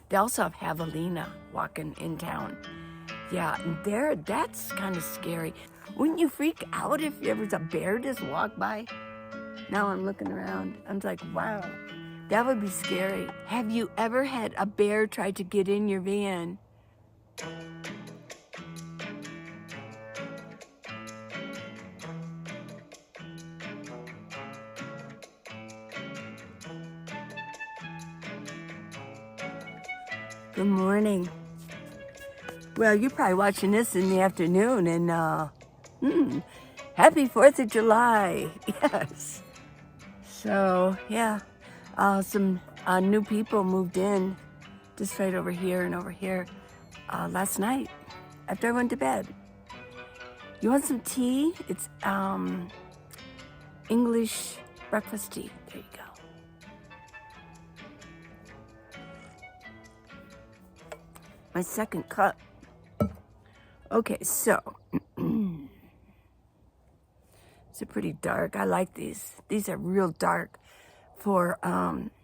They also have javelina walking in town. Yeah, and that's kind of scary. Wouldn't you freak out if there was a bear just walk by? Now I'm looking around. I'm like, wow, that would be scary. Have you ever had a bear try to get in your van? Good morning. Well, you're probably watching this in the afternoon, and happy 4th of July. Yes. So, yeah, some new people moved in just right over here and over here last night after I went to bed. You want some tea? It's English breakfast tea. There you go. My second cup. Okay, so it's a pretty dark. I like these. These are real dark for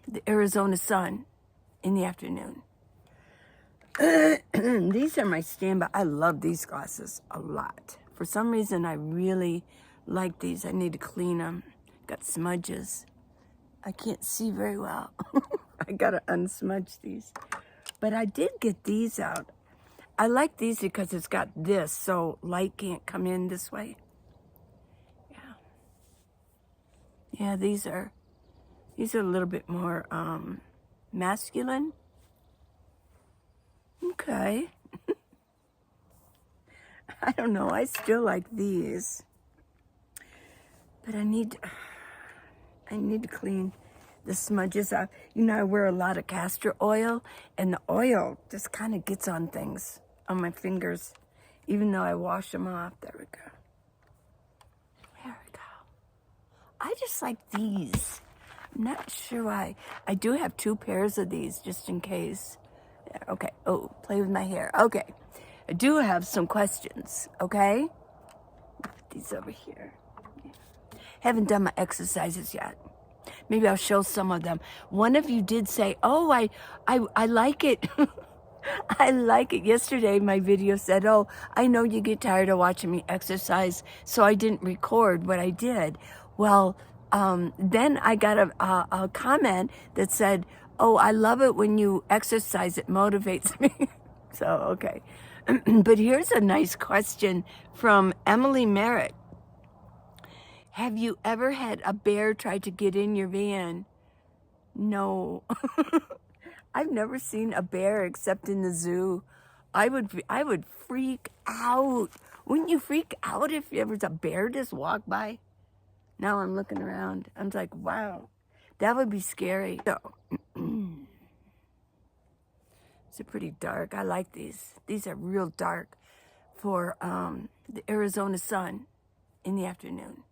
the Arizona sun in the afternoon. These are my standby. I love these glasses a lot. For some reason, I really like these. I need to clean them. Got smudges. I can't see very well. I gotta unsmudge these. But I did get these out. I like these because it's got this, so light can't come in this way. Yeah. Yeah, these are a little bit more masculine. Okay. I don't know. I still like these. But I need to clean the smudges out. You know, I wear a lot of castor oil, and the oil just kind of gets on things, on my fingers, even though I wash them off. There we go. There we go. I just like these. I'm not sure why. I do have 2 pairs of these just in case. Okay. Oh, play with my hair. Okay. I do have some questions, okay? Put these over here. Yeah. Haven't done my exercises yet. Maybe I'll show some of them. One of you did say, oh, I like it. I like it. Yesterday, my video said, oh, I know you get tired of watching me exercise, so I didn't record what I did. Well, then I got a comment that said, oh, I love it when you exercise. It motivates me. So, okay. But here's a nice question from Emily Merritt. Have you ever had a bear try to get in your van? No. I've never seen a bear except in the zoo. I would freak out. Wouldn't you freak out if there was a bear just walk by? Now I'm looking around. I'm like, wow, that would be scary. So, it's a pretty dark. I like these. These are real dark for the Arizona sun in the afternoon.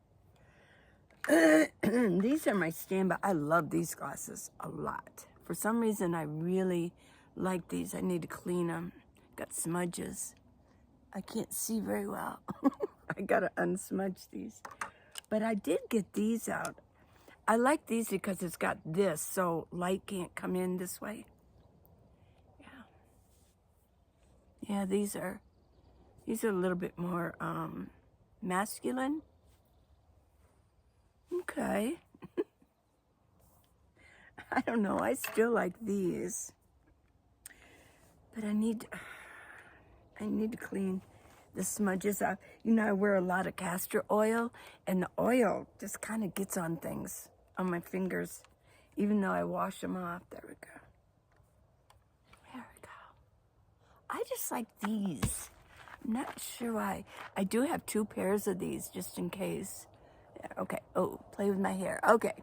These are my standby. I love these glasses a lot. For some reason, I really like these. I need to clean them. Got smudges. I can't see very well. I gotta unsmudge these. But I did get these out. I like these because it's got this, so light can't come in this way. Yeah. Yeah, these are a little bit more masculine. Okay. I don't know. I still like these. But I need to clean the smudges out. You know, I wear a lot of castor oil, and the oil just kind of gets on things, on my fingers, even though I wash them off. There we go. There we go. I just like these. I'm not sure why. I do have 2 pairs of these just in case. Okay. Oh, play with my hair. Okay.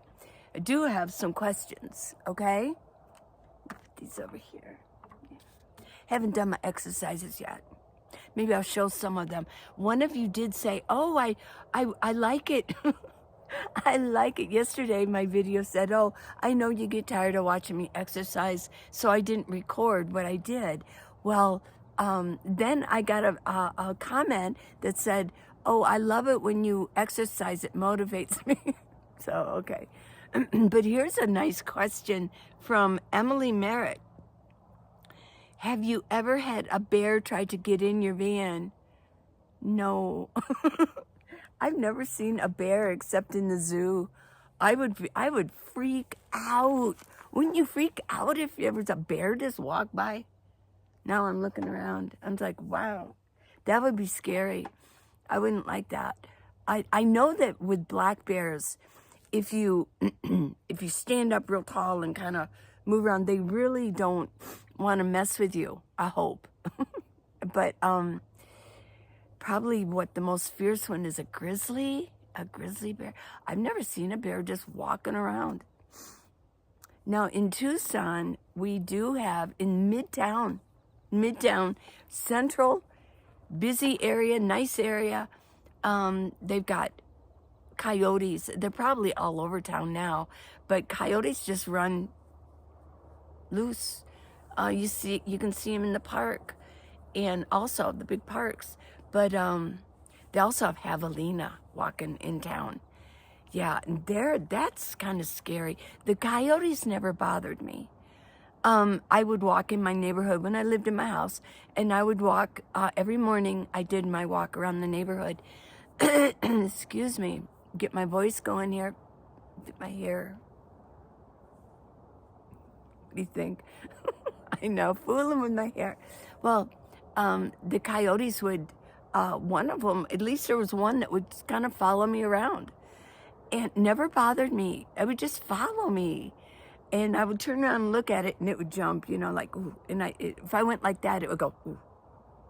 I do have some questions, okay? Put these over here. Yeah. Haven't done my exercises yet. Maybe I'll show some of them. One of you did say, oh, I like it. I like it. Yesterday, my video said, oh, I know you get tired of watching me exercise, so I didn't record what I did. Well, then I got a comment that said, oh, I love it when you exercise. It motivates me. So, okay. But here's a nice question from Emily Merritt. Have you ever had a bear try to get in your van? No. I've never seen a bear except in the zoo. I would freak out. Wouldn't you freak out if there was a bear just walk by? Now I'm looking around. I'm like, wow, that would be scary. I wouldn't like that. I know that with black bears, if you if you stand up real tall and kind of move around, they really don't want to mess with you. I hope. But probably what the most fierce one is a grizzly bear. I've never seen a bear just walking around. Now in Tucson, we do have in Midtown, central, busy area, nice area. They've got coyotes. They're probably all over town now, but coyotes just run loose. You can see them in the park, and also the big parks. But they also have javelina walking in town. Yeah, and that's kind of scary. The coyotes never bothered me. I would walk in my neighborhood when I lived in my house, and I would walk every morning. I did my walk around the neighborhood. Excuse me, get my voice going here, get my hair. What do you think? I know, fooling with my hair. Well, the coyotes would, one of them, at least there was one that would kind of follow me around. And never bothered me. It would just follow me. And I would turn around and look at it, and it would jump, like, ooh. And if I went like that, it would go, ooh.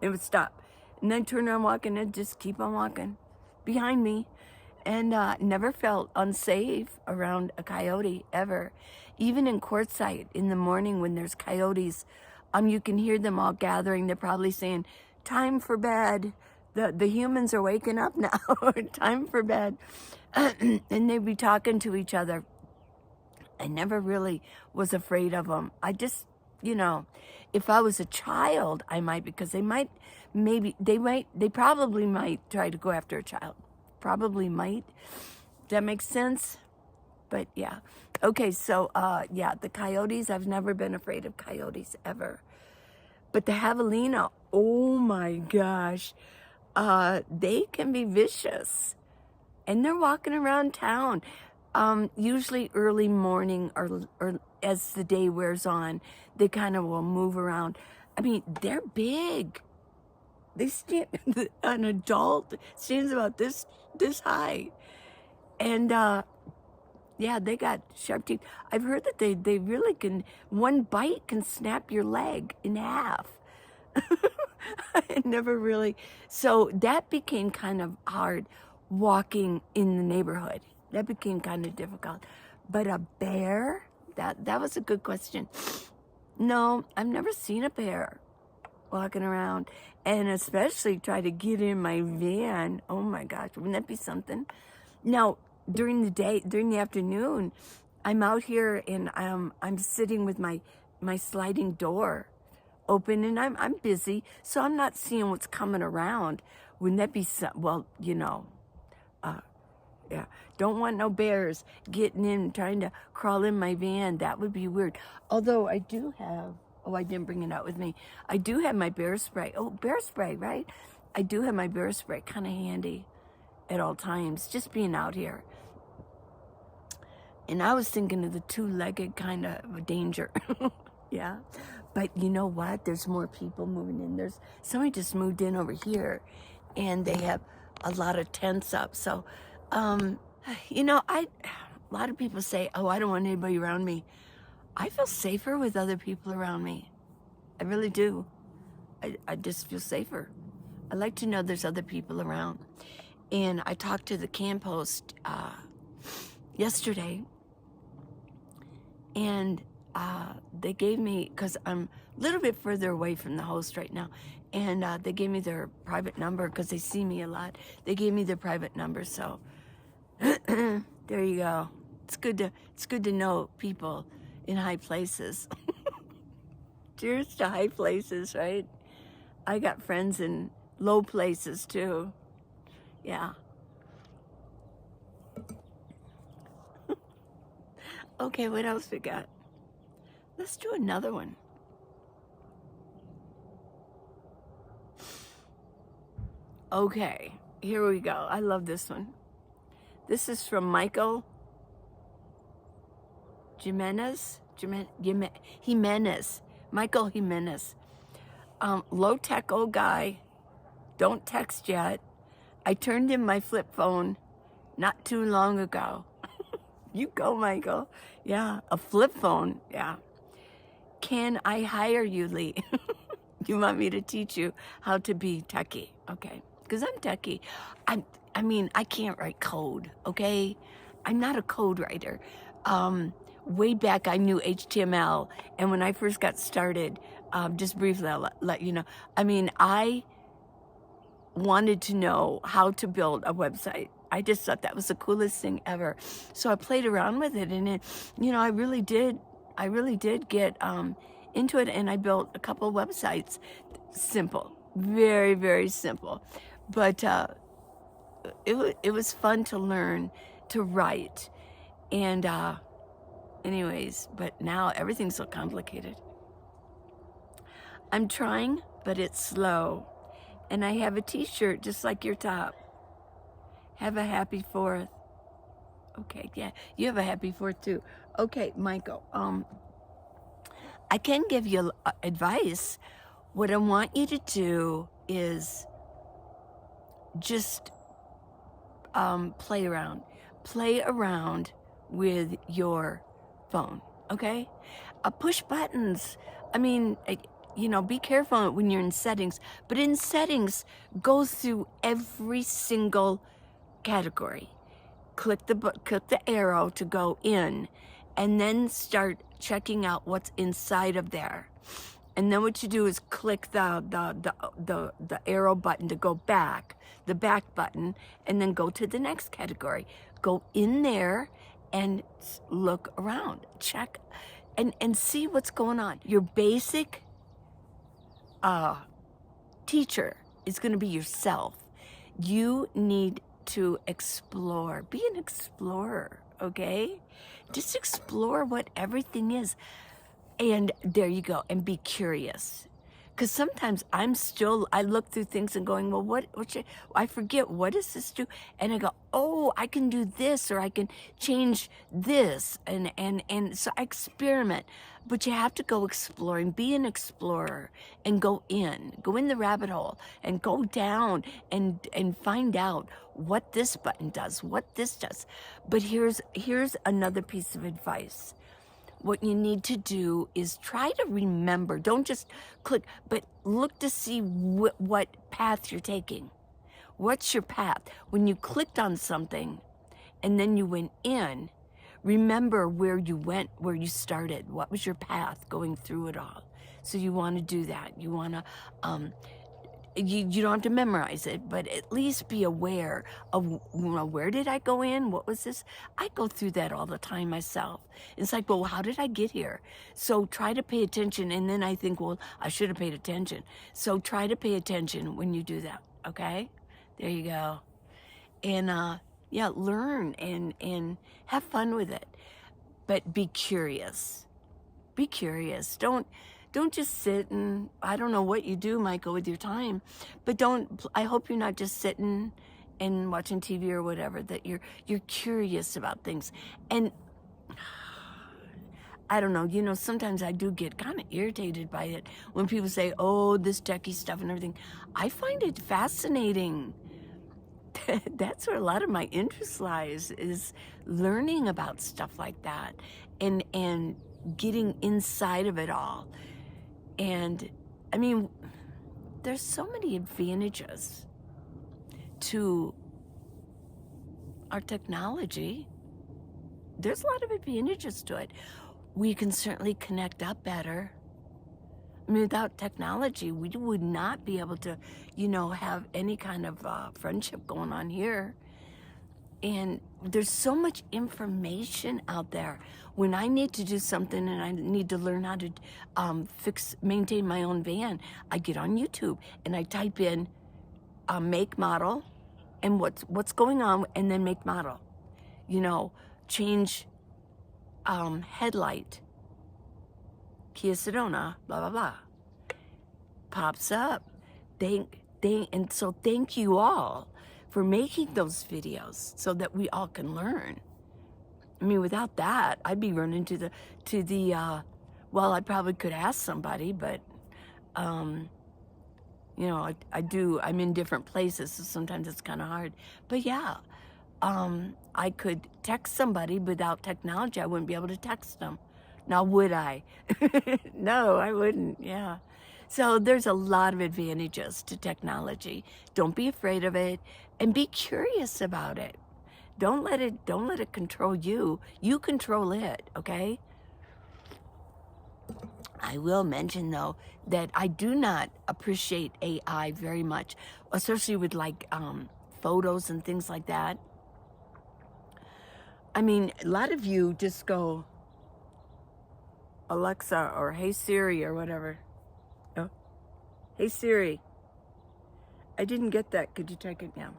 It would stop. And then turn around walking, and just keep on walking behind me. And never felt unsafe around a coyote, ever. Even in Quartzsite, in the morning when there's coyotes, you can hear them all gathering. They're probably saying, time for bed. The humans are waking up now. Time for bed. And they'd be talking to each other. I never really was afraid of them. I just, if I was a child, I might, because they probably might try to go after a child. Probably might. That makes sense? But yeah. Okay, so yeah, the coyotes, I've never been afraid of coyotes ever. But the javelina, oh my gosh, they can be vicious. And they're walking around town, usually early morning or as the day wears on, they kind of will move around. I mean, they're big. They stand, an adult stands about this high. And yeah, they got sharp teeth. I've heard that they really can, one bite can snap your leg in half. I never really, so that became kind of hard walking in the neighborhood. That became kind of difficult. But a bear, that was a good question. No, I've never seen a bear walking around, and especially try to get in my van. Oh my gosh, wouldn't that be something? Now, during the day, during the afternoon, I'm out here and I'm sitting with my sliding door open, and I'm busy, so I'm not seeing what's coming around. Wouldn't that be well, yeah, don't want no bears getting in, trying to crawl in my van. That would be weird. Although I do have, I didn't bring it out with me. I do have my bear spray. Oh, bear spray, right? I do have my bear spray, kind of handy at all times, just being out here. And I was thinking of the two-legged kind of danger. Yeah. But you know what? There's more people moving in. Somebody just moved in over here, and they have a lot of tents up. So, a lot of people say, oh, I don't want anybody around me. I feel safer with other people around me. I really do. I just feel safer. I like to know there's other people around. And I talked to the camp host yesterday, and they gave me, because I'm a little bit further away from the host right now, and they gave me their private number because they see me a lot. They gave me their private number, so there you go. It's good to know people in high places. Cheers to high places, right? I got friends in low places too. Yeah. Okay, what else we got? Let's do another one. Okay, here we go. I love this one. This is from Michael Jimenez. Jimenez. Michael Jimenez. Low-tech old guy. Don't text yet. I turned in my flip phone not too long ago. You go, Michael. Yeah, a flip phone. Yeah. Can I hire you, Lee? You want me to teach you how to be techie? Okay, because I'm techie. I mean, I can't write code, okay? I'm not a code writer. Way back, I knew HTML, and when I first got started, just briefly, I'll let you know. I mean, I wanted to know how to build a website. I just thought that was the coolest thing ever. So I played around with it, and it, you know, I really did get into it, and I built a couple of websites. Simple, very, very simple. But it was fun to learn to write. And anyways, but now everything's so complicated. I'm trying, but it's slow. And I have a t-shirt just like your top. Have a happy 4th. Okay, yeah, you have a happy 4th too. Okay, Michael, I can give you advice. What I want you to do is just play around. Play around with your phone, okay? Push buttons. I mean, you know, be careful when you're in settings, but in settings, go through every single category. Click the arrow to go in, and then start checking out what's inside of there. And then what you do is click the arrow button to go back, the back button, and then go to the next category. Go in there and look around, check, and see what's going on. Your basic teacher is going to be yourself. You need to explore. Be an explorer, okay? Just explore what everything is. And there you go. And be curious. Because sometimes I look through things and going, well, I forget, what does this do? And I go, oh, I can do this, or I can change this. And so I experiment. But you have to go exploring, be an explorer, and go in the rabbit hole, and go down and find out what this button does, what this does. But here's another piece of advice. What you need to do is try to remember. Don't just click, but look to see what path you're taking. What's your path? When you clicked on something and then you went in, remember where you went, where you started. What was your path going through it all? So you want to do that. You want to, you don't have to memorize it, but at least be aware of, you know, where did I go in? What was this? I go through that all the time myself. It's like, well, how did I get here? So try to pay attention, and then I think, well, I should have paid attention. So try to pay attention when you do that, okay? There you go. And yeah, learn and have fun with it. But be curious. Be curious. Don't just sit and, I don't know what you do, Michael, with your time, but I hope you're not just sitting and watching TV or whatever, that you're curious about things. And I don't know, you know, sometimes I do get kind of irritated by it when people say, oh, this techie stuff and everything. I find it fascinating. That's where a lot of my interest lies, is learning about stuff like that and getting inside of it all. And I mean, there's so many advantages to our technology. There's a lot of advantages to it. We can certainly connect up better. I mean, without technology, we would not be able to, you know, have any kind of friendship going on here. And there's so much information out there. When I need to do something and I need to learn how to maintain my own van, I get on YouTube and I type in make, model, and what's going on, and then make, model. You know, change headlight, Kia Sedona, blah, blah, blah. Pops up. so thank you all for making those videos so that we all can learn. I mean, without that, I'd be running to the well, I probably could ask somebody, but you know, I'm in different places, so sometimes it's kind of hard. But yeah, I could text somebody. Without technology, I wouldn't be able to text them. Now, would I? No, I wouldn't. Yeah. So there's a lot of advantages to technology. Don't be afraid of it, and be curious about it. Don't let it control you. You control it, okay? I will mention, though, that I do not appreciate AI very much, especially with like photos and things like that. I mean, a lot of you just go, Alexa or Hey Siri or whatever. Oh, Hey Siri. I didn't get that. Could you check it now?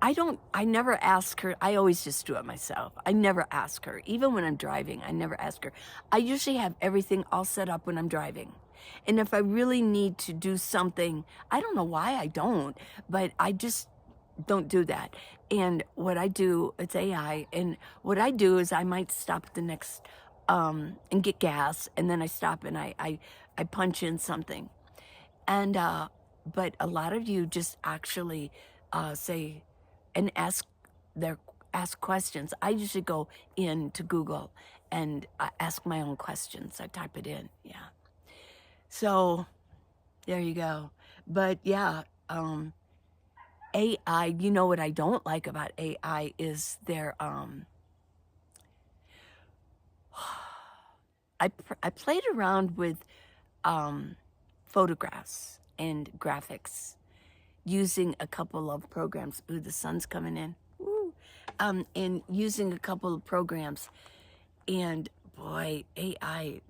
I never ask her. I always just do it myself. I never ask her. Even when I'm driving, I never ask her. I usually have everything all set up when I'm driving. And if I really need to do something, I don't know why I don't, but I just don't do that. And what I do, it's AI, and what I do is I might stop at the next, and get gas, and then I stop and I punch in something. And, but a lot of you just actually say, and ask questions. I usually go into Google and ask my own questions. I type it in, yeah. So there you go. But yeah, AI, you know what I don't like about AI is their, I played around with photographs and graphics using a couple of programs. Ooh, the sun's coming in. Woo. And using a couple of programs, and boy, AI,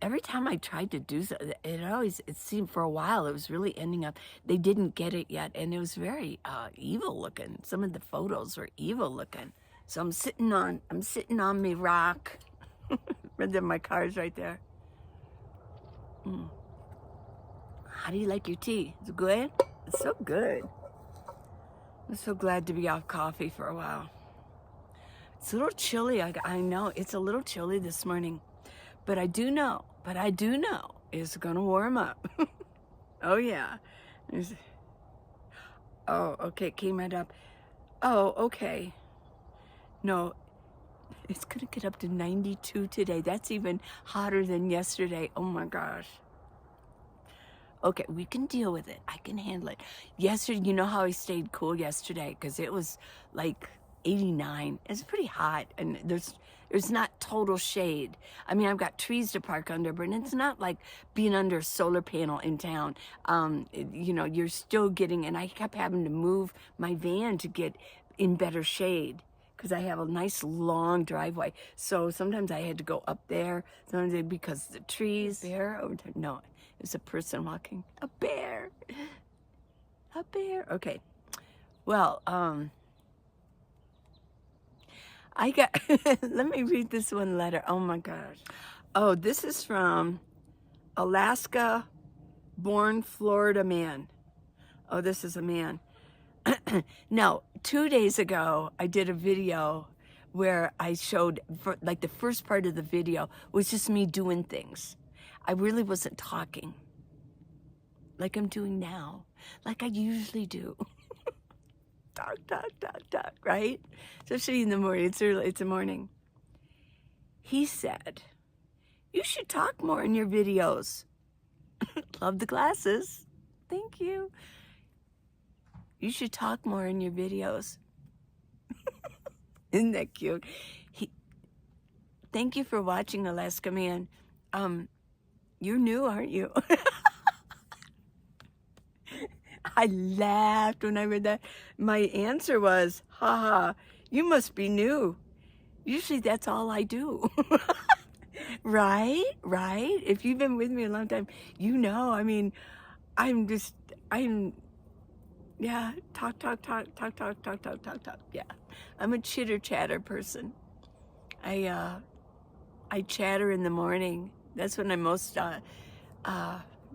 every time I tried to do so, it seemed for a while, it was really ending up, they didn't get it yet, and it was very evil looking. Some of the photos were evil looking. So I'm sitting on me rock. My car's right there. How do you like your tea? Is it good? It's so good. I'm so glad to be off coffee for a while. It's a little chilly. I know it's a little chilly this morning, but I do know it's going to warm up. Oh, yeah. Oh, okay. It came right up. Oh, okay. No, it's going to get up to 92 today. That's even hotter than yesterday. Oh, my gosh. Okay, we can deal with it. I can handle it. Yesterday, you know how I stayed cool yesterday? Because it was like 89. It's pretty hot, and there's not total shade. I mean, I've got trees to park under, but it's not like being under a solar panel in town. You know, you're still getting, and I kept having to move my van to get in better shade because I have a nice long driveway. So sometimes I had to go up there, sometimes because the trees there. No, it was a person walking. A bear. A bear. Okay. Well, I got, let me read this one letter. Oh my gosh. Oh, this is from Alaska born Florida man. Oh, this is a man. Now, 2 days ago, I did a video where I showed, like the first part of the video was just me doing things. I really wasn't talking like I'm doing now, like I usually do. Talk, right? Especially in the morning. It's early, it's the morning. He said, you should talk more in your videos. Love the glasses. Thank you. You should talk more in your videos. Isn't that cute? Thank you for watching, Alaska Man. You're new, aren't you? I laughed when I read that. My answer was, haha, you must be new. Usually that's all I do. Right? If you've been with me a long time, you know, I mean, yeah, talk. Yeah, I'm a chitter chatter person. I chatter in the morning. That's when I'm most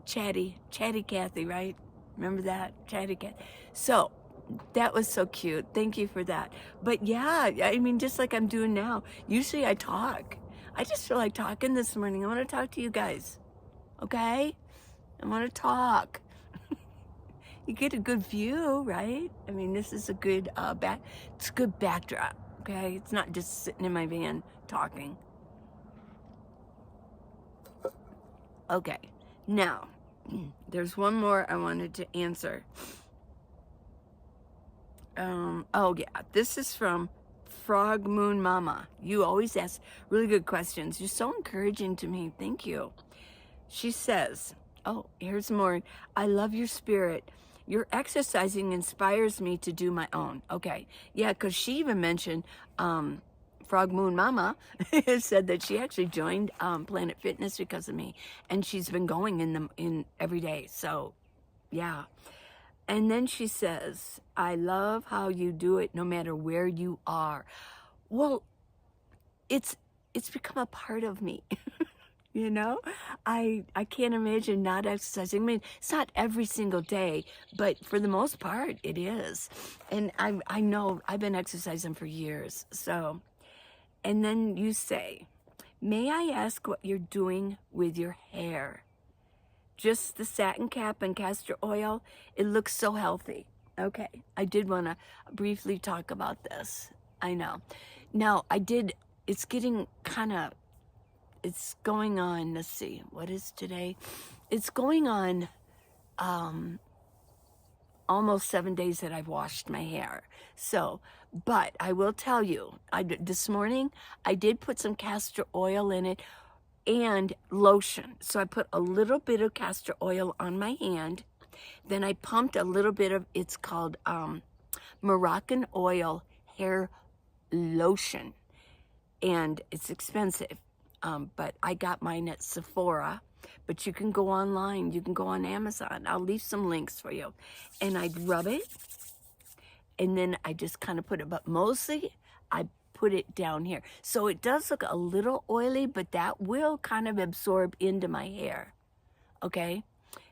Chatty Cathy, right? Remember that? Chatty Cathy. So that was so cute. Thank you for that. But yeah, I mean, just like I'm doing now. Usually I talk. I just feel like talking this morning. I want to talk to you guys. Okay? I want to talk. You get a good view, right? I mean, this is a good it's a good backdrop. Okay? It's not just sitting in my van talking. Okay. Now, there's one more I wanted to answer. Oh yeah, this is from Frog Moon Mama. You always ask really good questions. You're so encouraging to me. Thank you. She says, oh, here's more. I love your spirit. Your exercising inspires me to do my own. Okay. Yeah, because she even mentioned Frog Moon Mama said that she actually joined Planet Fitness because of me. And she's been going in every day. So yeah. And then she says, I love how you do it no matter where you are. Well, it's become a part of me. You know, I can't imagine not exercising. I mean, it's not every single day, but for the most part, it is. And I know I've been exercising for years. So, and then you say, may I ask what you're doing with your hair? Just the satin cap and castor oil. It looks so healthy. Okay, I did want to briefly talk about this. I know. Now, it's getting kind of, it's going on, let's see, what is today? It's going on almost 7 days that I've washed my hair. So, but I will tell you, this morning, I did put some castor oil in it and lotion. So I put a little bit of castor oil on my hand. Then I pumped a little bit of, it's called Moroccan oil hair lotion. And it's expensive. But I got mine at Sephora. But you can go online. You can go on Amazon. I'll leave some links for you. And I'd rub it. And then I just kind of put it, but mostly I put it down here. So it does look a little oily, but that will kind of absorb into my hair. Okay?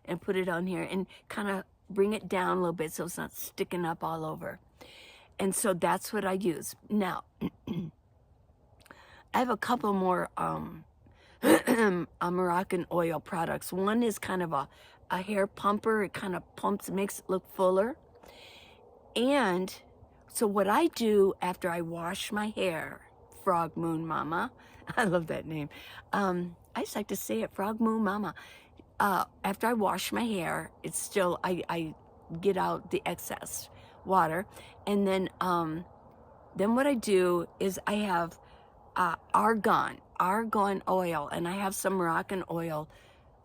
And put it on here and kind of bring it down a little bit so it's not sticking up all over. And so that's what I use. Now, I have a couple more Moroccan oil products. One is kind of a hair pumper. It kind of pumps, makes it look fuller. And so what I do after I wash my hair, Frog Moon Mama, I love that name. I just like to say it, Frog Moon Mama. After I wash my hair, it's still, I get out the excess water. And then what I do is I have argan oil, and I have some Moroccan oil,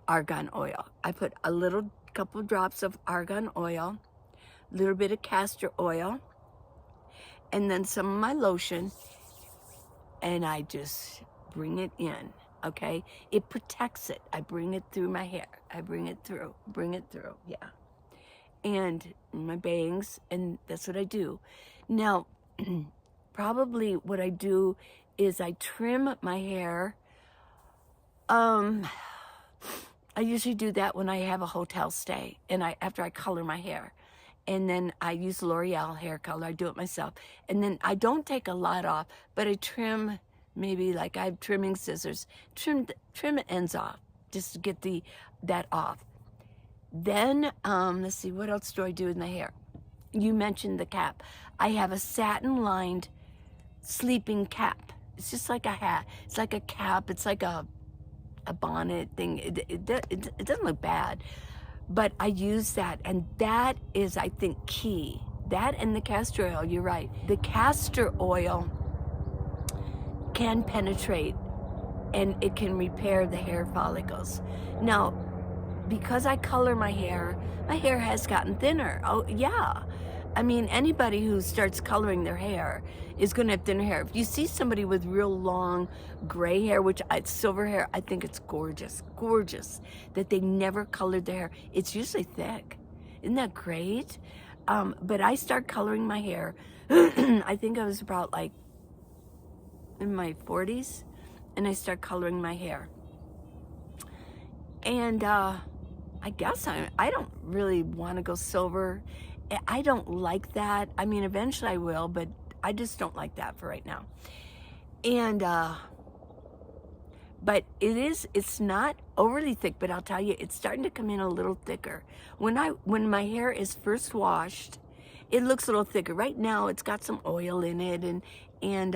argan oil. I put a couple drops of argan oil, a little bit of castor oil, and then some of my lotion, and I just bring it in, okay? It protects it. I bring it through my hair. I bring it through, yeah. And my bangs, and that's what I do. Now, probably what I do is I trim my hair. I usually do that when I have a hotel stay, and after I color my hair. And then I use L'Oreal hair color. I do it myself. And then I don't take a lot off, but I trim, maybe like I have trimming scissors, trim the ends off just to get that off. Then, let's see, what else do I do in the hair? You mentioned the cap. I have a satin-lined sleeping cap. It's just like a hat. It's like a cap. It's like a bonnet thing. It doesn't look bad. But I use that, and that is, I think, key. That and the castor oil, you're right. The castor oil can penetrate, and it can repair the hair follicles. Now, because I color my hair has gotten thinner. Oh, yeah. I mean, anybody who starts coloring their hair is going to have thinner hair. If you see somebody with real long gray hair, silver hair, I think it's gorgeous that they never colored their hair. It's usually thick. Isn't that great? But I start coloring my hair. I think I was about like in my 40s, and I start coloring my hair. And I guess I don't really want to go silver. I don't like that. I mean, eventually I will, but I just don't like that for right now. And but it's not overly thick, but I'll tell you, it's starting to come in a little thicker. When my hair is first washed, it looks a little thicker. Right now it's got some oil in it, and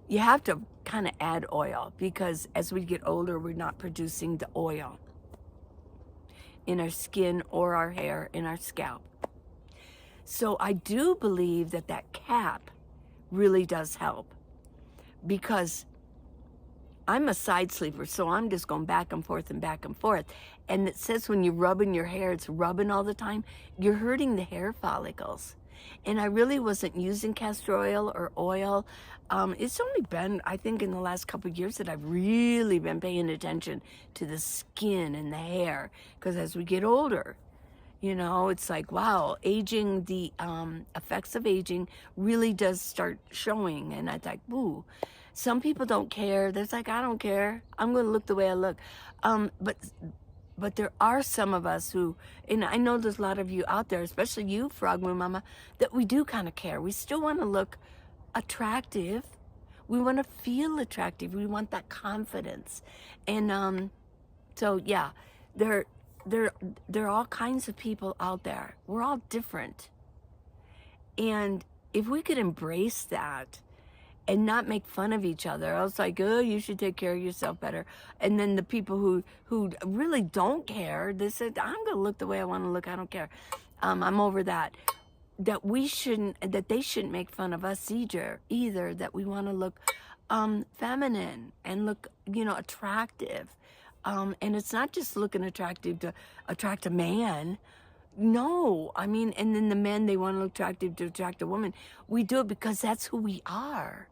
you have to kind of add oil, because as we get older, we're not producing the oil in our skin or our hair, in our scalp. So I do believe that cap really does help, because I'm a side sleeper, so I'm just going back and forth and back and forth. And it says when you're rubbing your hair, it's rubbing all the time, you're hurting the hair follicles. And I really wasn't using castor oil or oil. It's only been, I think, in the last couple of years that I've really been paying attention to the skin and the hair. Because as we get older, you know, it's like, wow, aging, the effects of aging really does start showing. And I thought, ooh, some people don't care. There's like, I don't care. I'm going to look the way I look. But there are some of us who, and I know there's a lot of you out there, especially you, Frog Moon Mama, that we do kind of care. We still want to look attractive. We want to feel attractive. We want that confidence. And so, yeah, there are all kinds of people out there. We're all different. And if we could embrace that and not make fun of each other, I was like, oh, you should take care of yourself better. And then the people who really don't care, they said, I'm going to look the way I want to look. I don't care. I'm over that. That they shouldn't make fun of us either, that we want to look feminine and look, attractive. And it's not just looking attractive to attract a man. No, I mean, and then the men, they want to look attractive to attract a woman. We do it because that's who we are.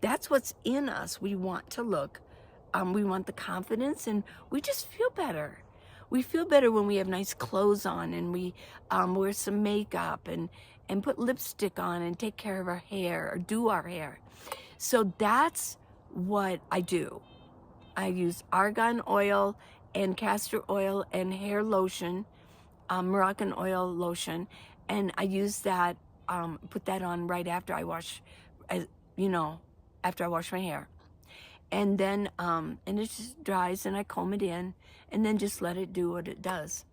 That's what's in us. We want to look. We want the confidence, and we just feel better. We feel better when we have nice clothes on, and we wear some makeup and put lipstick on and take care of our hair or do our hair. So that's what I do. I use argan oil and castor oil and hair lotion, Moroccan oil lotion, and I use that, put that on right after I wash, after I wash my hair. And then, and it just dries, and I comb it in, and then just let it do what it does.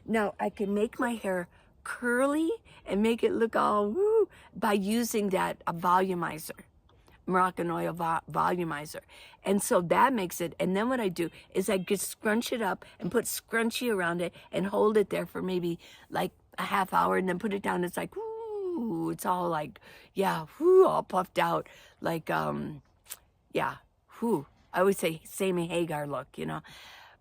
Now, I can make my hair curly and make it look all woo by using that volumizer. Moroccan oil volumizer. And so that makes it, and then what I do is I just scrunch it up and put scrunchie around it and hold it there for maybe like a half hour, and then put it down. It's like, ooh, it's all like, yeah, whoo, all puffed out. Like, yeah, whoo. I always say Sammy Hagar look,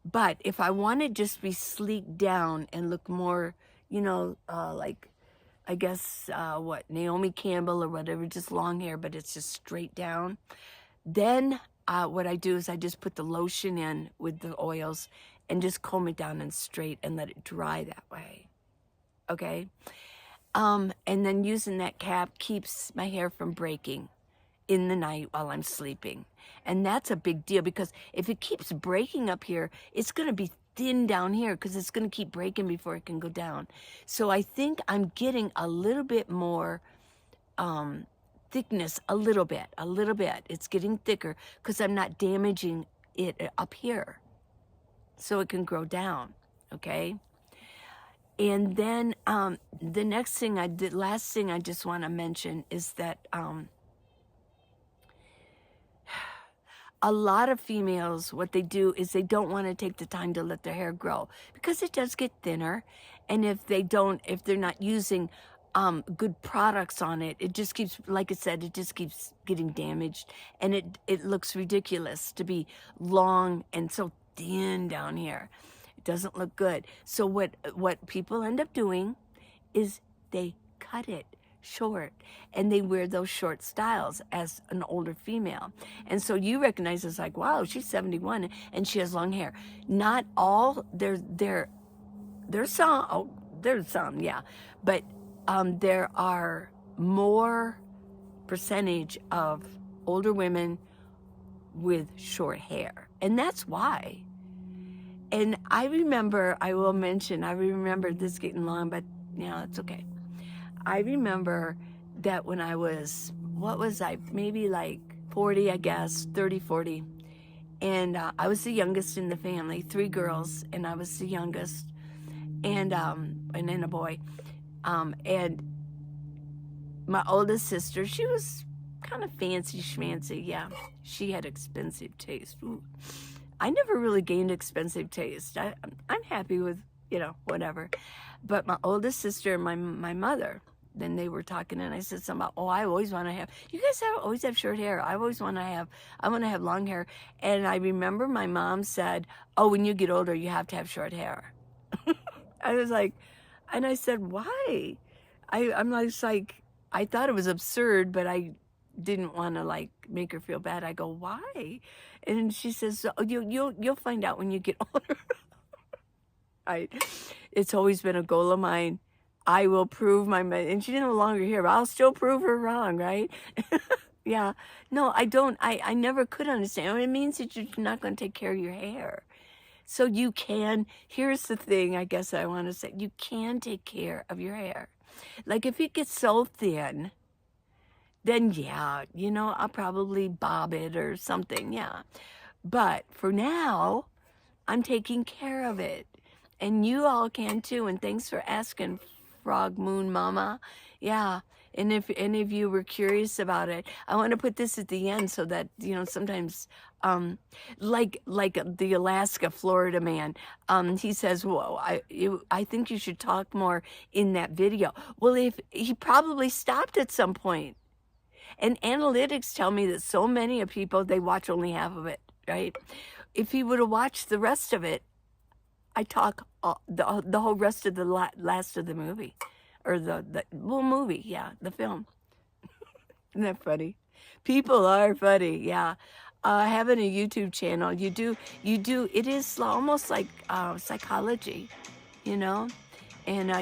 But if I want to just be sleek down and look more, like, I guess, Naomi Campbell or whatever, just long hair, but it's just straight down. Then what I do is I just put the lotion in with the oils and just comb it down and straight and let it dry that way. Okay? And then using that cap keeps my hair from breaking in the night while I'm sleeping. And that's a big deal, because if it keeps breaking up here, it's going to be thin down here, because it's going to keep breaking before it can go down. So I think I'm getting a little bit more thickness, a little bit. It's getting thicker because I'm not damaging it up here, so it can grow down. Okay. And then the last thing I just want to mention is that a lot of females, what they do is they don't want to take the time to let their hair grow, because it does get thinner. And if they're not using good products on it, it just keeps, like I said, it just keeps getting damaged. And it looks ridiculous to be long and so thin down here. It doesn't look good. So what people end up doing is they cut it short, and they wear those short styles as an older female. And so you recognize it's like, wow, she's 71 and she has long hair. Not all, there's some, yeah, but there are more percentage of older women with short hair, and that's why. And I remember, I will mention, I remember this getting long, but yeah, it's okay. I remember that when I was, what was I, maybe like 40, I guess, 30, 40. And I was the youngest in the family, 3 girls, and I was the youngest, and then a boy. And my oldest sister, she was kind of fancy schmancy. Yeah, she had expensive taste. Ooh. I never really gained expensive taste. I'm happy with, whatever. But my oldest sister and my mother, then they were talking, and I said something about, oh, I always want to have, you guys always have short hair. I want to have long hair. And I remember my mom said, oh, when you get older, you have to have short hair. I was like, and I said, why? I'm like, I thought it was absurd, but I didn't want to like make her feel bad. I go, why? And she says, oh, you'll find out when you get older. It's always been a goal of mine. I will prove and she's no longer here, but I'll still prove her wrong, right? Yeah. No, I don't. I never could understand. It means that you're not going to take care of your hair. So you can, here's the thing I guess I want to say, you can take care of your hair. Like if it gets so thin, then yeah, I'll probably bob it or something, yeah. But for now, I'm taking care of it. And you all can too, and thanks for asking, Frog Moon Mama. Yeah, and if any of you were curious about it, I want to put this at the end so that, sometimes, like the Alaska, Florida man, he says, whoa, I think you should talk more in that video. Well, if he probably stopped at some point. And analytics tell me that so many of people, they watch only half of it, right? If he would have watched the rest of it, I talk the whole rest of the last of the movie, or the movie, yeah, the film. Isn't that funny? People are funny, yeah. Having a YouTube channel, you do. It is almost like psychology, and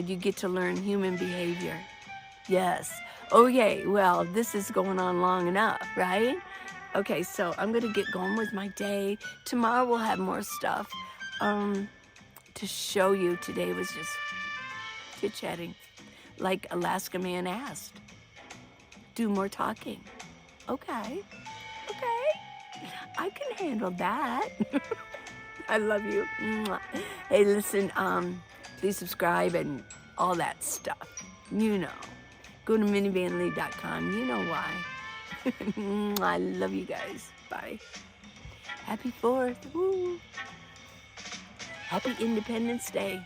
you get to learn human behavior. Yes. Okay. Well, this is going on long enough, right? Okay. So I'm gonna get going with my day. Tomorrow we'll have more stuff. To show you. Today was just chit-chatting, like Alaska Man asked. Do more talking. Okay, I can handle that. I love you. Mwah. Hey, listen, please subscribe and all that stuff. Go to minivanlee.com. You know why. I love you guys. Bye. Happy 4th. Woo. Happy Independence Day.